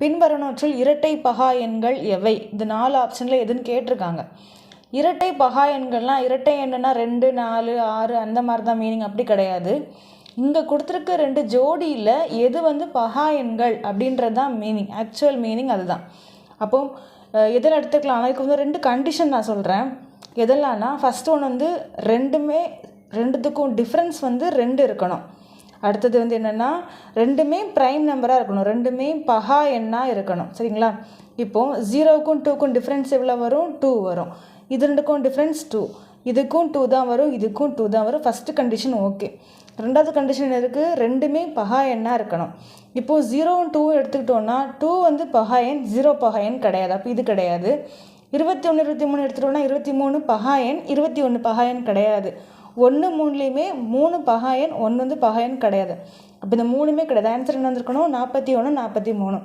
பின்வருவனவற்றில் இரட்டை பகா எண்கள் எவை? இந்த 4 ஆப்ஷனில் எதுன்னு கேட்டிருக்காங்க. இரட்டை பகா எண்கள்லாம் இரட்டை எண்ணுன்னா 2, 4, 6 அந்த மாதிரி தான் மீனிங், அப்படி கிடையாது. இங்கே கொடுத்துருக்க 2 ஜோடியில் எது பகா எண்கள் அப்படின்றது தான் மீனிங், ஆக்சுவல் மீனிங் அதுதான். அப்போது எதில் எடுத்துக்கலாம், அதுக்கு 2 கண்டிஷன் நான் சொல்கிறேன். எதெல்லாம்னா ஃபஸ்ட்டு ஒன்று ரெண்டுத்துக்கும் டிஃப்ரென்ஸ் 2 இருக்கணும். அடுத்தது என்னென்னா ரெண்டுமே ப்ரைம் நம்பராக இருக்கணும், ரெண்டுமே பகா எண்ணாக இருக்கணும். சரிங்களா? இப்போது 0க்கும் 2க்கும் டிஃப்ரென்ஸ் எவ்வளோ வரும்? 2 வரும். இது ரெண்டுக்கும் டிஃப்ரென்ஸ் 2, இதுக்கும் 2 தான் வரும், இதுக்கும் 2 தான் வரும். First condition okay. ரெண்டாவது கண்டிஷன் இருக்குது, ரெண்டுமே பகா எண்ணாக இருக்கணும். இப்போது 0வும் 2வும் எடுத்துக்கிட்டோன்னா 2 பகா எண், 0 பகா எண் கிடையாது. அப்போ இது கிடையாது. 21, 23 எடுத்துகிட்டோன்னா 23 பகா எண், 21 பகா எண் கிடையாது. 1, 3லேயுமே 3 பகா எண், 1 பகா எண் கிடையாது. அப்போ இந்த 3மே கிடையாது. ஆன்சர் என்ன வந்திருக்கணும்? 41, 43.